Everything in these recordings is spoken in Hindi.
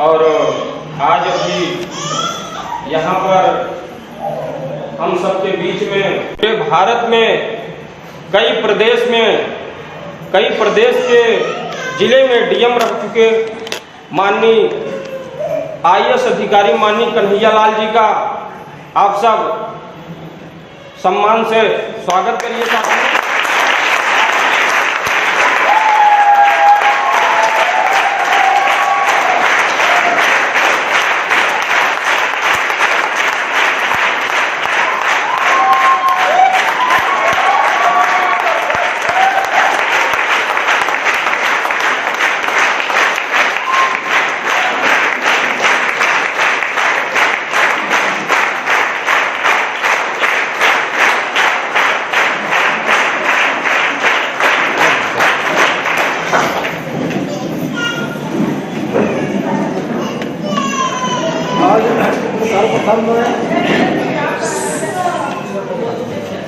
और आज भी यहाँ पर हम सबके बीच में पूरे भारत में कई प्रदेश के जिले में डीएम रह चुके माननीय आईएएस अधिकारी माननीय कन्हैयालाल जी का आप सब सम्मान से स्वागत करिए साहब।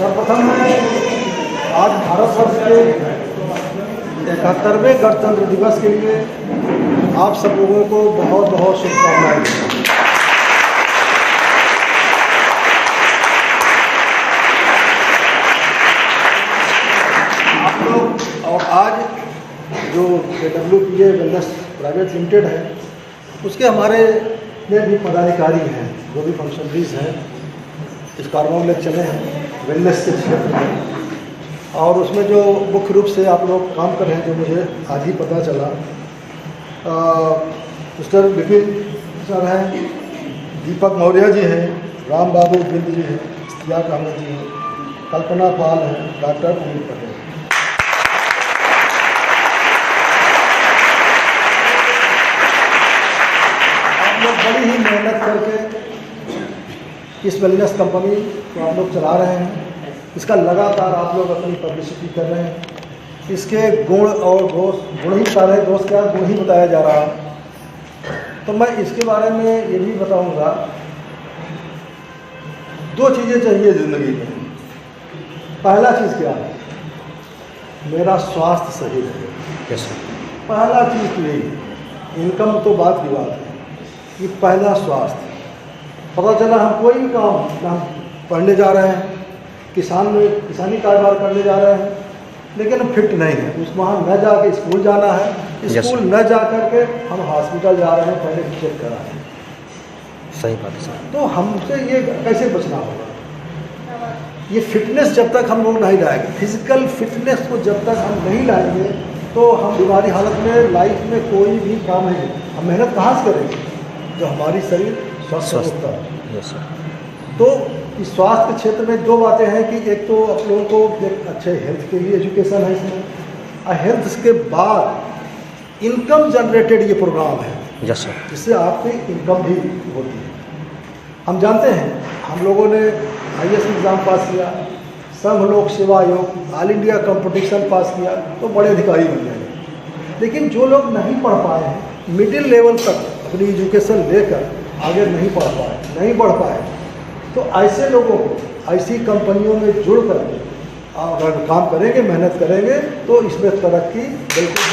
सर्वप्रथम मैं आज भारतवर्ष के 71वें गणतंत्र दिवस के लिए आप सब लोगों को बहुत बहुत शुभकामनाएं देता हूं। आप लोग और आज जो WPA वेलनेस प्राइवेट लिमिटेड है उसके हमारे में भी पदाधिकारी हैं, जो भी फंक्शनरीज हैं इस कार्बन में चले हैं वेलनेस के क्षेत्र में, और उसमें जो मुख्य रूप से आप लोग काम कर रहे हैं जो मुझे आज ही पता चला, मिस्टर विपिन सर हैं, दीपक मौर्य जी हैं, राम बाबू बिंद जी हैं, इश्तियाक अहमद जी हैं, कल्पना पाल हैं, डॉक्टर अनिल पटेल। बड़ी ही मेहनत करके इस वेलनेस कंपनी को आप लोग चला रहे हैं, इसका लगातार आप लोग अपनी पब्लिसिटी कर रहे हैं, इसके गुण और दोष, गुण ही बता रहे, दोष क्या गुण ही बताया जा रहा है। तो मैं इसके बारे में ये भी बताऊंगा, दो चीज़ें चाहिए ज़िंदगी में। पहला चीज़ क्या है, मेरा स्वास्थ्य सही रहे। कैसे? पहला चीज़ तो यही, इनकम तो बात की बात है, ये पहला स्वास्थ्य। पता चला हम कोई भी काम, हम पढ़ने जा रहे हैं, किसानी कारोबार करने जा रहे हैं, लेकिन हम फिट नहीं हैं, उस वहाँ न जाके स्कूल जाना है, स्कूल न जा कर के हम हॉस्पिटल जा रहे हैं, पहले चेक करा है। सही बात है सर। तो हमसे ये कैसे बचना होगा? ये फिटनेस जब तक हम लोग नहीं लाएंगे, फिजिकल फिटनेस को जब तक हम नहीं लाएंगे तो हम बीमारी हालत में लाइफ में कोई भी काम नहीं, हम मेहनत कहाँ से करेंगे जो हमारी शरीर स्वस्थ होता है। Yes sir. तो इस स्वास्थ्य के क्षेत्र में दो बातें हैं कि एक तो आप लोगों को एक अच्छे हेल्थ के लिए एजुकेशन है इसमें, और हेल्थ के बाद इनकम जनरेटेड ये प्रोग्राम है। Yes sir. जिससे आपकी इनकम भी होती है। हम जानते हैं, हम लोगों ने IAS एग्ज़ाम पास किया, संघ लोक सेवा आयोग, ऑल इंडिया कंपटीशन पास किया तो बड़े अधिकारी बन गए, लेकिन जो लोग नहीं पढ़ पाए हैं, मिडिल लेवल तक अपनी एजुकेशन लेकर आगे नहीं पढ़ पाए, नहीं बढ़ पाए, तो ऐसे लोगों को ऐसी कंपनियों में जुड़ कर अगर काम करेंगे, मेहनत करेंगे तो इसमें तरक्की बिल्कुल।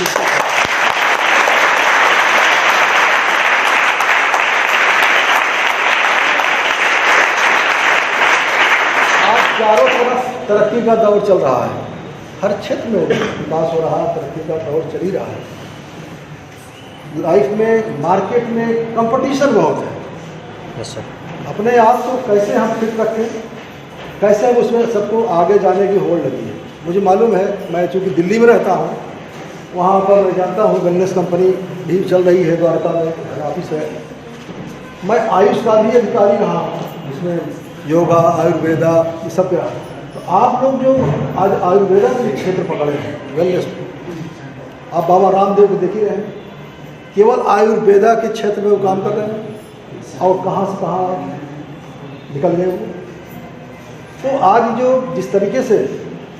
आज चारों तरफ तरक्की का दौर चल रहा है, हर क्षेत्र में विकास हो रहा है, तरक्की का दौर चल ही रहा है। लाइफ में, मार्केट में कंपटीशन बहुत है। Yes sir. अपने आप को कैसे हम फिट रखें, कैसे हम उसमें सबको आगे जाने की होड़ लगी है। मुझे मालूम है, मैं चूँकि दिल्ली में रहता हूँ, वहाँ पर मैं जानता हूँ वेलनेस कंपनी भी चल रही है, द्वारका में ऑफिस है। मैं आयुष का भी अधिकारी रहा हूँ, जिसमें योगा, आयुर्वेदा ये सब क्या। तो आप लोग जो आज आयुर्वेदा के क्षेत्र पकड़े हैं वेलनेस में, आप बाबा रामदेव को देख ही रहे हैं, केवल आयुर्वेदा के क्षेत्र में वो काम कर रहे हैं और कहाँ से कहाँ निकल गए वो। तो आज जो जिस तरीके से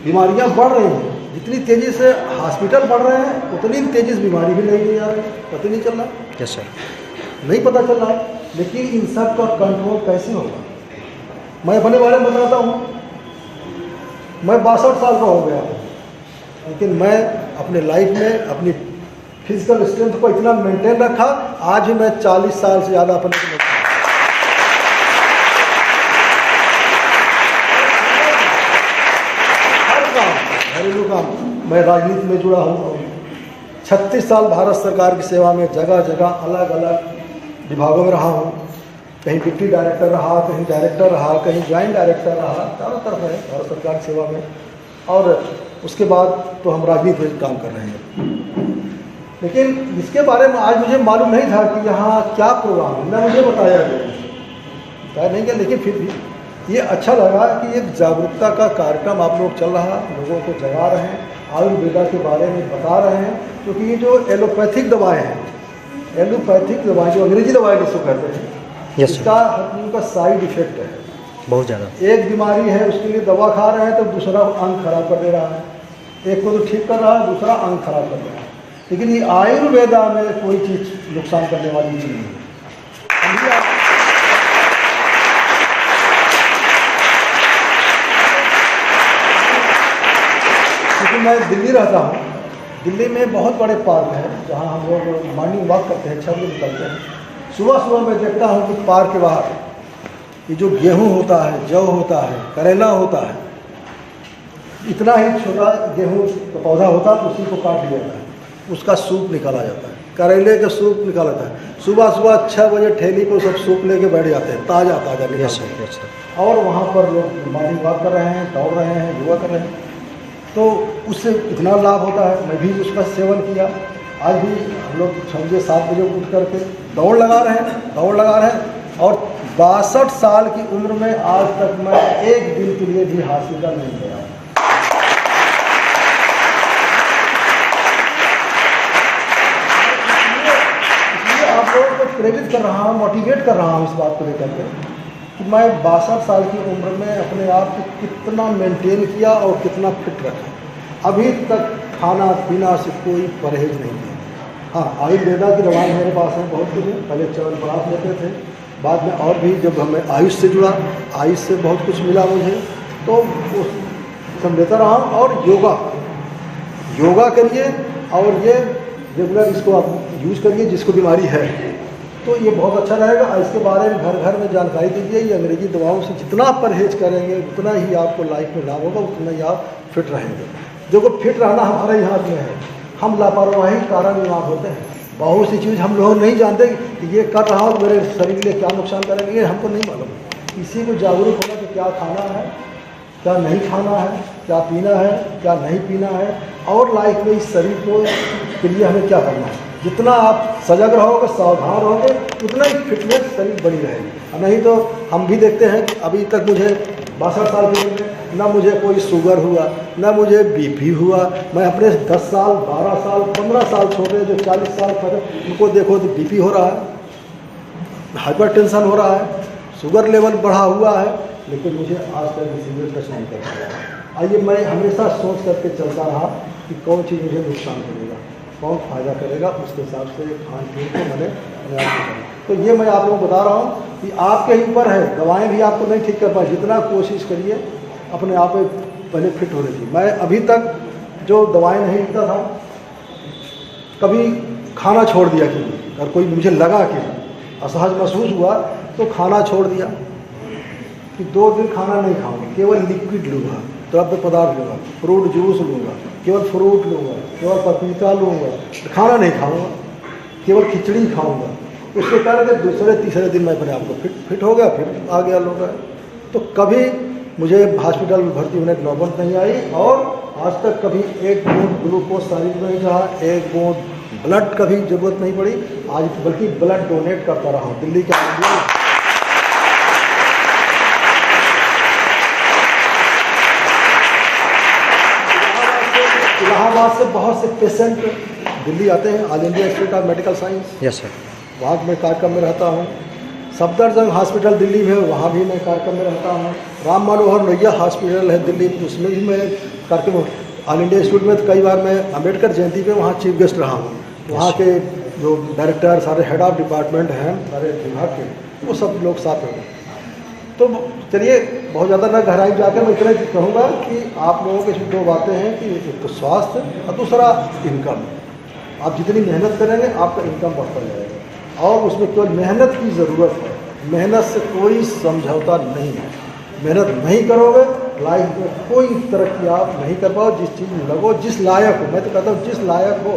बीमारियां बढ़ रही हैं, जितनी तेज़ी से हॉस्पिटल बढ़ रहे हैं, उतनी तेज़ी से बीमारी भी नहीं आ रही, पता नहीं चल रहा। Yes sir. नहीं पता चल रहा है, लेकिन इन सब का कंट्रोल कैसे होगा? मैं अपने बारे में बताता हूँ, मैं 62 साल का हो गया हूँ, लेकिन मैं अपने लाइफ में अपनी फिजिकल स्ट्रेंथ को इतना मेंटेन रखा। आज भी मैं 40 साल से ज़्यादा अपने हर काम, घरेलू काम, मैं राजनीति में जुड़ा हूँ। 36 साल भारत सरकार की सेवा में जगह जगह अलग अलग विभागों में रहा हूँ। कहीं डिप्टी डायरेक्टर रहा, कहीं डायरेक्टर रहा, कहीं ज्वाइंट डायरेक्टर रहा, चारों तरफ है भारत सरकार की सेवा में। और उसके बाद तो हम राजनीति में काम कर रहे हैं। लेकिन इसके बारे में आज मुझे मालूम नहीं था कि यहाँ क्या प्रोग्राम है, न मुझे बताया गया नहीं गया। लेकिन फिर भी ये अच्छा लगा कि एक जागरूकता का कार्यक्रम आप लोग चल रहा है, लोगों को जगा रहे हैं, आयुर्वेदा के बारे में बता रहे हैं। क्योंकि ये जो एलोपैथिक दवाएँ हैं, एलोपैथिक दवाएँ जो अंग्रेजी दवाएँ जिसको कहते हैं, इसका उनका साइड इफेक्ट है बहुत ज़्यादा। एक बीमारी है उसके लिए दवा खा रहे हैं तो दूसरा अंग खराब कर दे रहा है, एक को तो ठीक कर रहा है, दूसरा अंग खराब कर दे रहा है। लेकिन ये आयुर्वेदा में कोई चीज़ नुकसान करने वाली चीज़ नहीं है। क्योंकि मैं दिल्ली रहता हूँ, दिल्ली में बहुत बड़े पार्क हैं जहाँ हम लोग मॉर्निंग वॉक करते हैं, 6 बजे निकलते हैं। सुबह सुबह मैं देखता हूँ कि पार्क के बाहर ये जो गेहूँ होता है, जौ होता है, करेला होता है, इतना ही छोटा गेहूँ का पौधा होता है, उसी को काट लिया जाता है, उसका सूप निकाला जाता है, करेले का सूप निकाला जाता है। सुबह सुबह 6 बजे ठेली पर सब सूप लेके बैठ जाते हैं, ताज़ा ताज़ा निकालते हैं। और वहाँ पर लोग मॉर्निंग वॉक कर रहे हैं, दौड़ रहे हैं, योगा कर रहे हैं, तो उससे इतना लाभ होता है। मैं भी उसका सेवन किया। आज भी हम लोग 6 बजे 7 बजे उठ करके दौड़ लगा रहे हैं। और 62 साल की उम्र में आज तक मैं एक दिन के लिए भी हॉस्पिटल नहीं गया। इसलिए आप लोगों को प्रेरित कर रहा हूँ, मोटिवेट कर रहा हूँ इस बात को लेकर के कि मैं 62 साल की उम्र में अपने आप को कितना मेंटेन किया और कितना फिट रखा। अभी तक खाना पीना से कोई परहेज नहीं किया। हाँ, आयुर्वेदा की दवाएं मेरे पास हैं बहुत कुछ है। पहले च्यवनप्राश लेते थे, बाद में और भी जब हमें आयुष से जुड़ा, आयुष से बहुत कुछ मिला मुझे, तो वो सब लेता रहा। और योगा करिए और ये रेगुलर इसको आप यूज़ करिए जिसको बीमारी है, तो ये बहुत अच्छा रहेगा। इसके बारे में घर घर में जानकारी दीजिए। ये अंग्रेजी दवाओं से जितना परहेज करेंगे उतना ही आपको लाइफ में लाभ होगा, उतना ही आप फिट रहेंगे। देखो, फिट रहना हमारे ही हाथ में है। हम लापरवाही कारण बीमार होते हैं। बहुत सी चीज़ हम लोग नहीं जानते कि ये कर रहा हूँ मेरे शरीर के लिए क्या नुकसान करेंगे, ये हमको नहीं मालूम। इसी को जागरूक होना कि क्या खाना है, क्या नहीं खाना है, क्या पीना है, क्या नहीं पीना है, और लाइफ में इस शरीर को के लिए हमें क्या करना है। जितना आप सजग रहोगे, सावधान रहोगे, उतना ही फिटनेस शरीर बनी रहेगी। नहीं तो हम भी देखते हैं कि अभी तक मुझे 62 साल की उम्र में ना मुझे कोई शुगर हुआ, ना मुझे बीपी हुआ। मैं अपने 10 साल, 12 साल, 15 साल छोटे जो 40 साल पहले उनको देखो तो बीपी हो रहा है, हाइपरटेंशन हो रहा है, शुगर लेवल बढ़ा हुआ है, लेकिन मुझे आज तक सिगरेट टच नहीं कर पाया। आइए, मैं हमेशा सोच करके चलता रहा कि कौन चीज़ मुझे नुकसान करेगा, कौन फ़ायदा करेगा, उसके हिसाब से खान पीन को मैंने अपने आप को। तो ये मैं आप लोगों को बता रहा हूँ कि आपके ही ऊपर है। दवाएं भी आपको नहीं ठीक कर पाए, जितना कोशिश करिए अपने आप में पहले फिट होने की। मैं अभी तक जो दवाएं नहीं लेता था, कभी खाना छोड़ दिया कि अगर कोई मुझे लगा कि असहज महसूस हुआ तो खाना छोड़ दिया कि 2 दिन खाना नहीं खाऊंगा, केवल लिक्विड लूँगा, द्रव्य पदार्थ लूँगा, फ्रूट जूस लूँगा, केवल फ्रूट लूँगा, केवल पपीता लूँगा, खाना नहीं खाऊँगा, केवल खिचड़ी खाऊँगा। उसके कारण दूसरे तीसरे दिन मैं अपने आप को फिट हो गया, फिर आ गया लोग। तो कभी मुझे हॉस्पिटल में भर्ती होने की नौबत नहीं आई, और आज तक कभी एक बूंद ग्लूकोज शरीर में नहीं रहा, एक बूंद ब्लड कभी जरूरत नहीं पड़ी। आज बल्कि ब्लड डोनेट करता रहा हूँ दिल्ली के। इलाहाबाद से बहुत से पेशेंट दिल्ली आते हैं, all India institute of medical science. Yes sir. वहाँ मैं कार्यक्रम में रहता हूँ। सफदरजंग हॉस्पिटल दिल्ली में, वहाँ भी मैं कार्यक्रम में रहता हूँ। राम मनोहर लोहिया हॉस्पिटल है दिल्ली, उसमें भी मैं कार्यक्रम, ऑल इंडिया इंस्टीट्यूट में कई बार मैं अम्बेडकर जयंती पे वहाँ चीफ गेस्ट रहा हूँ। वहाँ के जो डायरेक्टर, सारे हेड ऑफ डिपार्टमेंट हैं सारे विभाग के, वो सब लोग साथ हैं। तो चलिए, बहुत ज़्यादा न गहराई जाकर मैं इतना कहूँगा कि आप लोगों की 2 बातें हैं कि एक तो स्वास्थ्य और दूसरा इनकम। आप जितनी मेहनत करेंगे आपका इनकम बढ़ता जाएगा, और उसमें केवल मेहनत की ज़रूरत है, मेहनत से कोई समझौता नहीं है। मेहनत नहीं करोगे लाइफ में कोई तरक्की आप नहीं कर पाओ। जिस चीज़ में लगो, जिस लायक हो, मैं तो कहता हूँ जिस लायक हो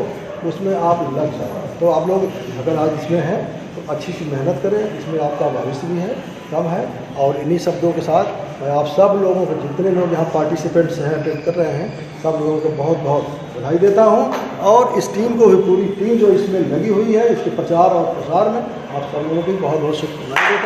उसमें आप लग जाओ। तो आप लोग अगर आज इसमें हैं तो अच्छी सी मेहनत करें, इसमें आपका भविष्य भी है, कम है। और इन्हीं शब्दों के साथ मैं आप सब लोगों को, जितने लोग यहाँ पार्टिसिपेंट्स हैं, अटेंड कर रहे हैं, सब लोगों को बहुत बहुत बधाई देता हूँ। और इस टीम को भी, पूरी टीम जो इसमें लगी हुई है, इसके प्रचार और प्रसार में, आप सब लोगों को बहुत बहुत शुभकामनाएं देता हूँ।